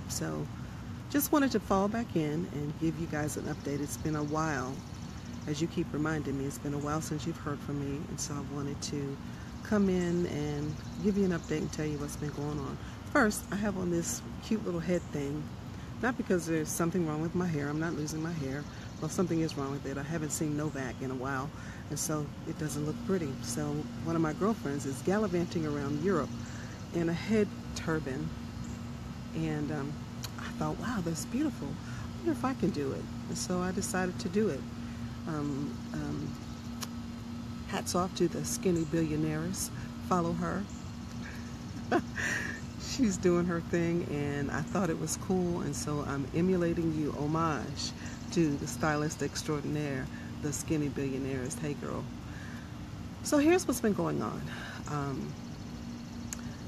So just wanted to fall back in and give you guys an update. It's been a while, as you keep reminding me, it's been a while since you've heard from me, and so I wanted to come in and give you an update and tell you what's been going on. First, I have on this cute little head thing, not because there's something wrong with my hair. I'm not losing my hair. Well, something is wrong with it. I haven't seen Novak in a while, and so it doesn't look pretty. So one of my girlfriends is gallivanting around Europe in a head turban, and I thought, wow, that's beautiful. I wonder if I can do it. And so I decided to do it. Um, um, Hats off to the skinny billionaires. Follow her. She's doing her thing, and I thought it was cool, and so I'm emulating you, homage to the stylist extraordinaire, the skinny billionaires. Hey girl. So here's what's been going on.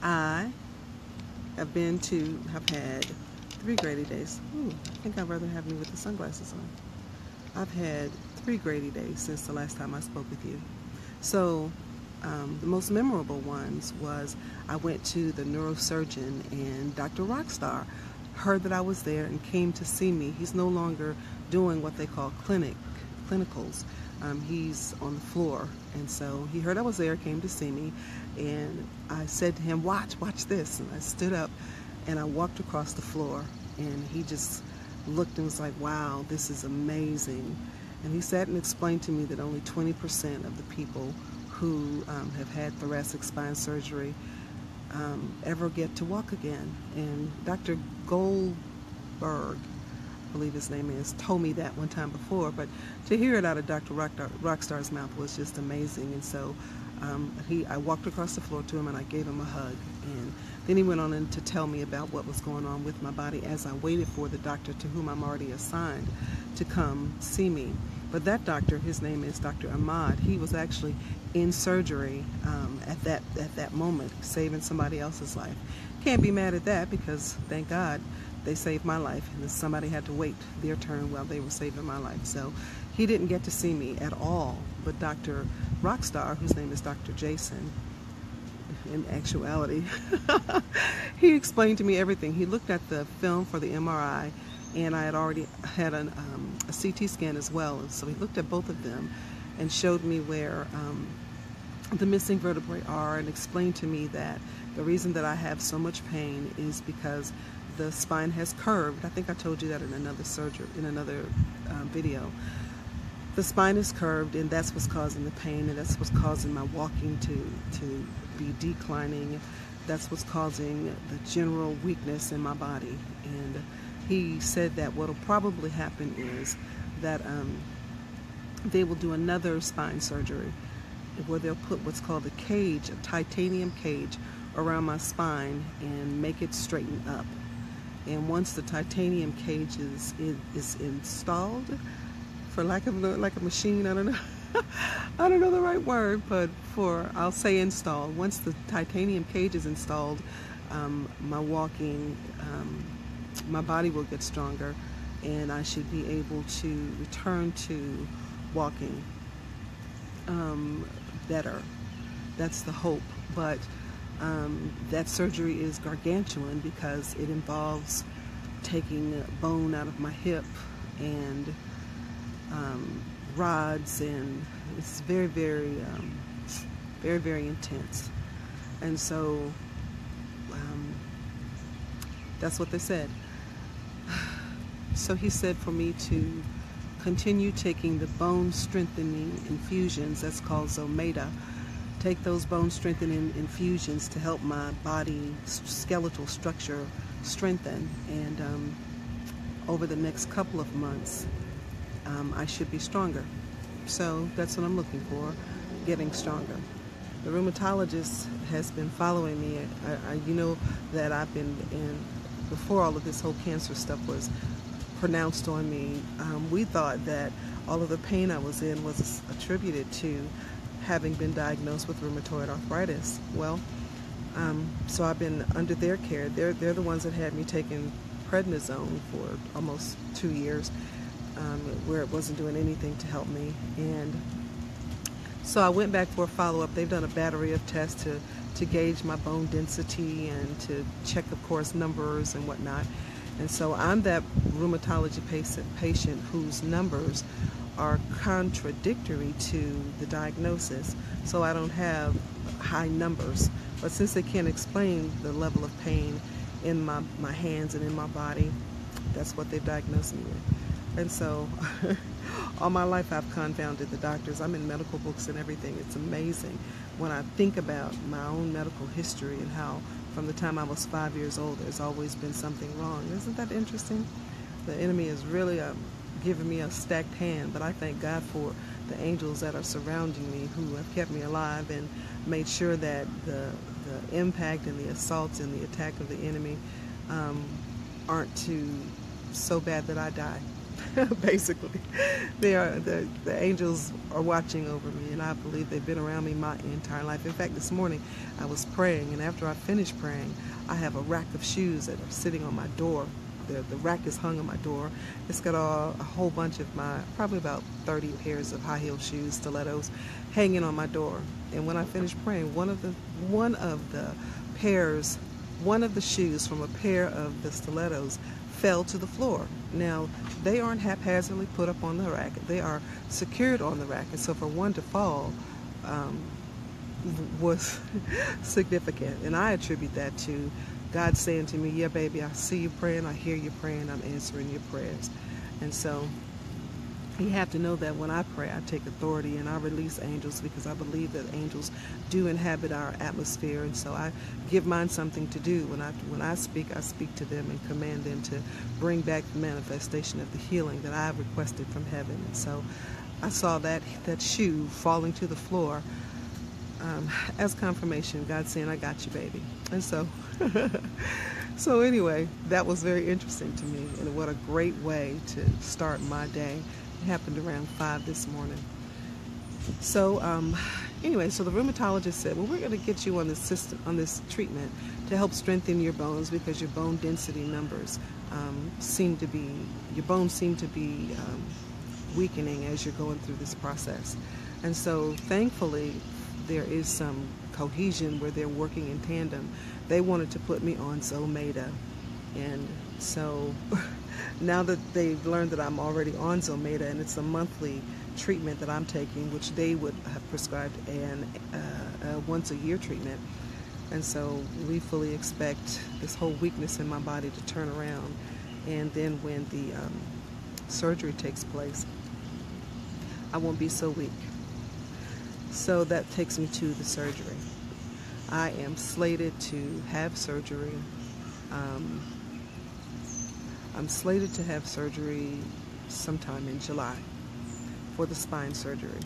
I have had 3 Grady days. Ooh, I think I'd rather have me with the sunglasses on. I've had 3 Grady days since the last time I spoke with you. So the most memorable ones was I went to the neurosurgeon, and Dr. Rockstar heard that I was there and came to see me. He's no longer doing what they call clinicals. He's on the floor, and so he heard I was there, came to see me, and I said to him, watch this, and I stood up and I walked across the floor, and he just looked and was like, wow, this is amazing. And he sat and explained to me that only 20% of the people who have had thoracic spine surgery ever get to walk again. And Dr. Goldberg, I believe his name is, told me that one time before, but to hear it out of Dr. Rockstar's mouth was just amazing. And so I walked across the floor to him and I gave him a hug, and then he went on in to tell me about what was going on with my body as I waited for the doctor to whom I'm already assigned to come see me. But that doctor, his name is Dr. Ahmad, he was actually in surgery at that moment, saving somebody else's life. Can't be mad at that, because thank God they saved my life, and somebody had to wait their turn while they were saving my life. So he didn't get to see me at all, but Dr. Rockstar, whose name is Dr. Jason, in actuality, he explained to me everything. He looked at the film for the MRI, and I had already had a CT scan as well, and so he looked at both of them and showed me where the missing vertebrae are, and explained to me that the reason that I have so much pain is because the spine has curved. I think I told you that in another video. The spine is curved, and that's what's causing the pain, and that's what's causing my walking to be declining. That's what's causing the general weakness in my body. And he said that what will probably happen is that they will do another spine surgery where they'll put what's called a cage, a titanium cage, around my spine and make it straighten up. And once the titanium cage is installed, for lack of like a machine, I don't know, I don't know the right word, but I'll say installed. Once the titanium cage is installed, my walking, my body will get stronger, and I should be able to return to walking better. That's the hope. But that surgery is gargantuan, because it involves taking bone out of my hip and rods, and it's very, very, very, very intense. And so that's what they said. So he said for me to continue taking the bone strengthening infusions, that's called Zometa. Take those bone strengthening infusions to help my body skeletal structure strengthen, and over the next couple of months I should be stronger. So that's what I'm looking for, getting stronger. The rheumatologist has been following me. You know that I've been in, before all of this whole cancer stuff was pronounced on me, we thought that all of the pain I was in was attributed to having been diagnosed with rheumatoid arthritis. Well, so I've been under their care. They're the ones that had me taking prednisone for almost 2 years, where it wasn't doing anything to help me. And so I went back for a follow-up. They've done a battery of tests to gauge my bone density and to check, of course, numbers and whatnot. And so I'm that rheumatology patient whose numbers are contradictory to the diagnosis. So I don't have high numbers. But since they can't explain the level of pain in my hands and in my body, that's what they've diagnosed me with. And so all my life I've confounded the doctors. I'm in medical books and everything. It's amazing when I think about my own medical history and how from the time I was 5 years old there's always been something wrong. Isn't that interesting? The enemy is really giving me a stacked hand, but I thank God for the angels that are surrounding me who have kept me alive and made sure that the impact and the assaults and the attack of the enemy aren't too so bad that I die. Basically, the angels are watching over me, and I believe they've been around me my entire life. In fact, this morning I was praying, and after I finished praying, I have a rack of shoes that are sitting on my door. The rack is hung on my door. It's got a whole bunch of probably about 30 pairs of high-heel shoes, stilettos, hanging on my door. And when I finished praying, one of the shoes from a pair of the stilettos fell to the floor. Now, they aren't haphazardly put up on the rack. They are secured on the rack. And so for one to fall was significant. And I attribute that to God saying to me, yeah, baby, I see you praying, I hear you praying, I'm answering your prayers. And so you have to know that when I pray, I take authority and I release angels, because I believe that angels do inhabit our atmosphere. And so I give mine something to do. When I speak to them and command them to bring back the manifestation of the healing that I have requested from heaven. And so I saw that shoe falling to the floor as confirmation. God saying, I got you, baby. And so so anyway, that was very interesting to me, and what a great way to start my day. It happened around 5 this morning. So anyway, so the rheumatologist said, well, we're going to get you on this treatment to help strengthen your bones, because your bone density numbers your bones seem to be weakening as you're going through this process. And so thankfully there is some cohesion where they're working in tandem. They wanted to put me on Zometa, and so now that they've learned that I'm already on Zometa, and it's a monthly treatment that I'm taking, which they would have prescribed a once-a-year treatment. And so we fully expect this whole weakness in my body to turn around, and then when the surgery takes place, I won't be so weak. So that takes me to the surgery. I am slated to have surgery. I'm slated to have surgery sometime in July for the spine surgery.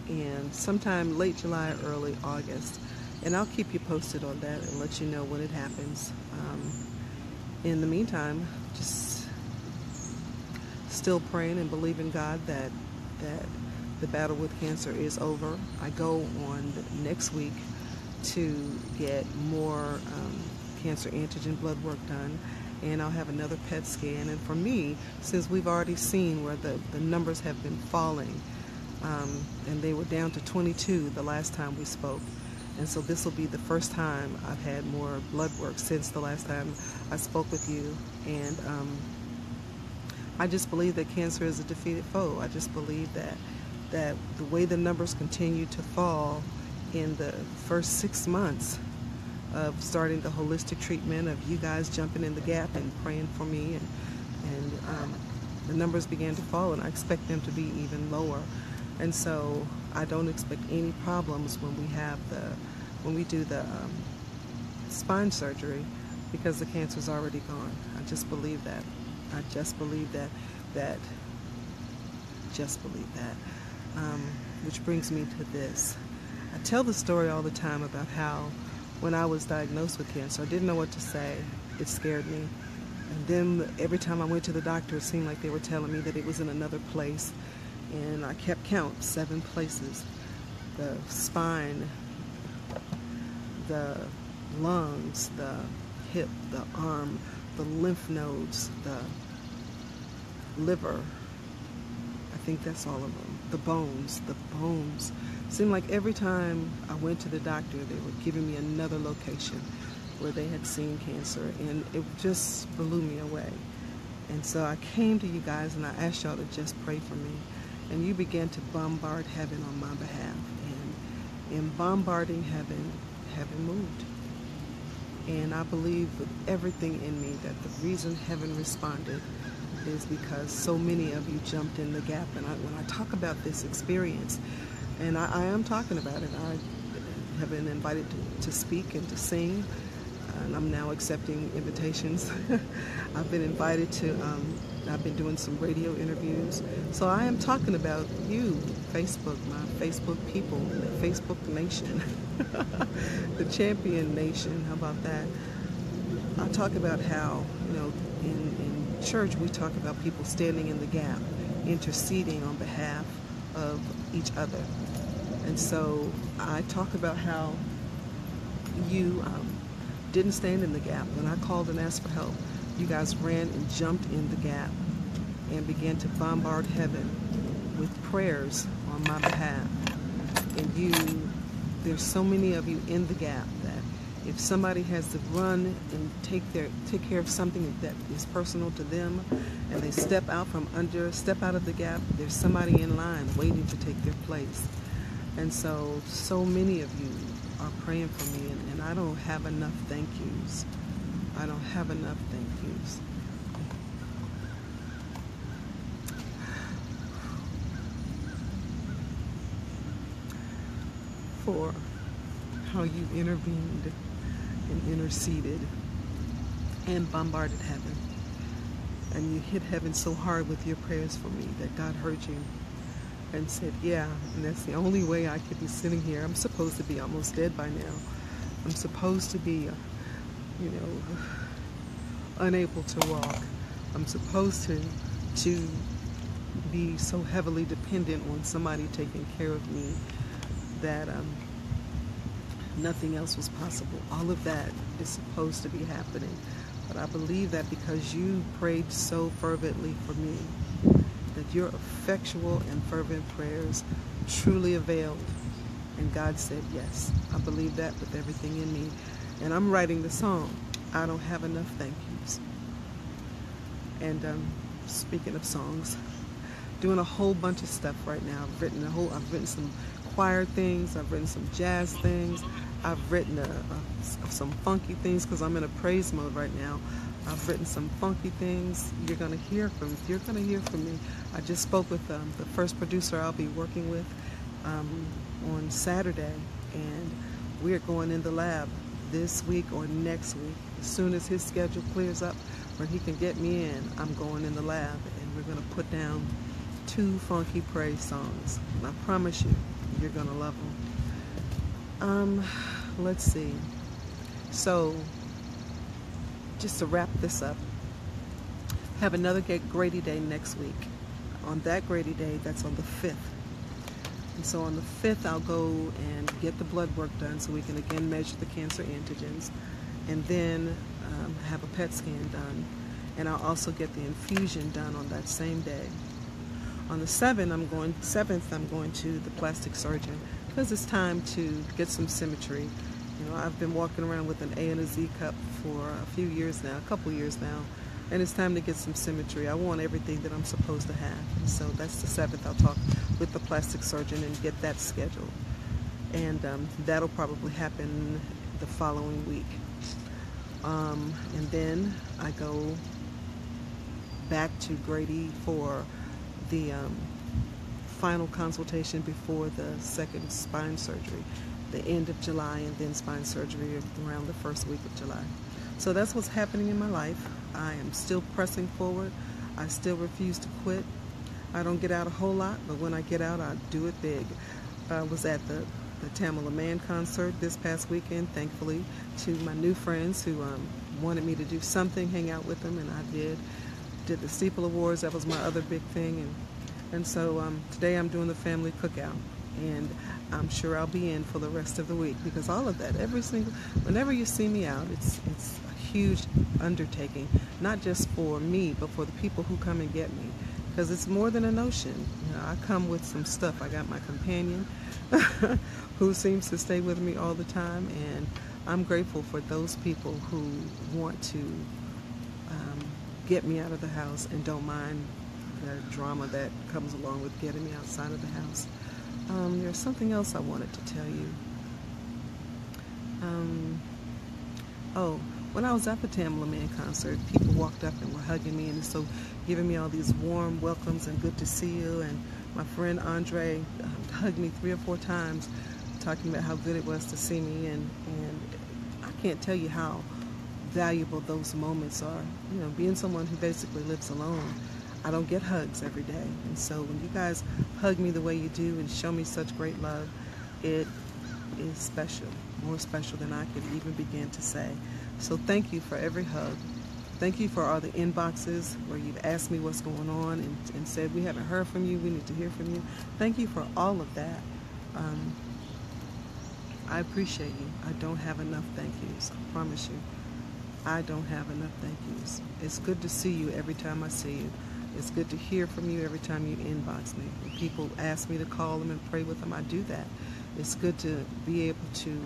And sometime late July or early August. And I'll keep you posted on that and let you know when it happens. In the meantime, just still praying and believing God that the battle with cancer is over. I go on next week to get more cancer antigen blood work done, and I'll have another PET scan. And for me, since we've already seen where the numbers have been falling, and they were down to 22 the last time we spoke, and so this will be the first time I've had more blood work since the last time I spoke with you. And I just believe that cancer is a defeated foe. I just believe that the way the numbers continue to fall in the first 6 months of starting the holistic treatment, of you guys jumping in the gap and praying for me, and the numbers began to fall, and I expect them to be even lower. And so I don't expect any problems when we do the spine surgery, because the cancer's already gone. I just believe that. I just believe that. Which brings me to this. I tell the story all the time about how when I was diagnosed with cancer, I didn't know what to say. It scared me. And then every time I went to the doctor, it seemed like they were telling me that it was in another place. And I kept count, 7 places. The spine, the lungs, the hip, the arm, the lymph nodes, the liver. I think that's all of them. The bones. Seemed like every time I went to the doctor, they were giving me another location. where they had seen cancer, and it just blew me away. And so I came to you guys and I asked y'all to just pray for me. And you began to bombard heaven on my behalf. And in bombarding heaven, heaven moved. And I believe with everything in me that the reason heaven responded is because so many of you jumped in the gap. And when I talk about this experience, and I am talking about it, I have been invited to speak and to sing, and I'm now accepting invitations. I've been invited to, I've been doing some radio interviews. So I am talking about you, Facebook, my Facebook people, the Facebook nation, the champion nation. How about that? I talk about how, in church we talk about people standing in the gap, interceding on behalf of each other. And so I talk about how you didn't stand in the gap. When I called and asked for help, you guys ran and jumped in the gap and began to bombard heaven with prayers on my behalf. And there's so many of you in the gap that if somebody has to run and take care of something that is personal to them, and they step out of the gap, there's somebody in line waiting to take their place. And so many of you are praying for me, and I don't have enough thank yous. I don't have enough thank yous. For how you intervened and interceded and bombarded heaven. And you hit heaven so hard with your prayers for me that God heard you and said, yeah, and that's the only way I could be sitting here. I'm supposed to be almost dead by now. I'm supposed to be, unable to walk. I'm supposed to be so heavily dependent on somebody taking care of me that nothing else was possible. All of that is supposed to be happening. But I believe that because you prayed so fervently for me, that your effectual and fervent prayers truly availed. And God said yes. I believe that with everything in me. And I'm writing the song, I Don't Have Enough Thank Yous. And speaking of songs, doing a whole bunch of stuff right now. I've written some choir things, I've written some jazz things, I've written some funky things because I'm in a praise mode right now. I've written some funky things. You're gonna hear from me. I just spoke with the first producer I'll be working with on Saturday, and we're going in the lab this week or next week. As soon as his schedule clears up where he can get me in, I'm going in the lab, and we're gonna put down 2 funky praise songs. And I promise you, you're gonna love them. Let's see. So, just to wrap this up, have another Grady Day next week. On that Grady Day, that's on the 5th. And so on the 5th, I'll go and get the blood work done so we can again measure the cancer antigens, and then have a PET scan done. And I'll also get the infusion done on that same day. On the 7th, I'm going to the plastic surgeon because it's time to get some symmetry. I've been walking around with an A and a Z cup for a couple years now, and it's time to get some symmetry. I want everything that I'm supposed to have. And so that's the 7th. I'll talk with the plastic surgeon and get that scheduled. And that'll probably happen the following week. And then I go back to Grady for the final consultation before the 2nd spine surgery, the end of July, and then spine surgery around the 1st week of July. So that's what's happening in my life. I am still pressing forward. I still refuse to quit. I don't get out a whole lot, but when I get out, I do it big. I was at the Tamala Man concert this past weekend, thankfully, to my new friends who wanted me to do something, hang out with them, and I did. Did the Steeple Awards, that was my other big thing. And so today I'm doing the family cookout. And I'm sure I'll be in for the rest of the week, because all of that, whenever you see me out, it's a huge undertaking, not just for me, but for the people who come and get me, because it's more than a notion. I come with some stuff. I got my companion who seems to stay with me all the time, and I'm grateful for those people who want to get me out of the house and don't mind the drama that comes along with getting me outside of the house. There's something else I wanted to tell you. Oh, when I was at the Tamla Man concert, people walked up and were hugging me and so giving me all these warm welcomes and good to see you. And my friend Andre hugged me 3 or 4 times, talking about how good it was to see me. And I can't tell you how valuable those moments are. You know, being someone who basically lives alone, I don't get hugs every day. And so when you guys hug me the way you do and show me such great love, it is special, more special than I could even begin to say. So thank you for every hug. Thank you for all the inboxes where you've asked me what's going on and said, we haven't heard from you, we need to hear from you. Thank you for all of that. I appreciate you. I don't have enough thank yous, I promise you. I don't have enough thank yous. It's good to see you every time I see you. It's good to hear from you every time you inbox me. When people ask me to call them and pray with them, I do that. It's good to be able to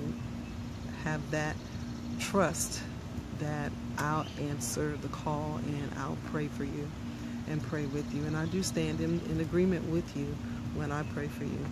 have that trust that I'll answer the call and I'll pray for you and pray with you. And I do stand in agreement with you when I pray for you.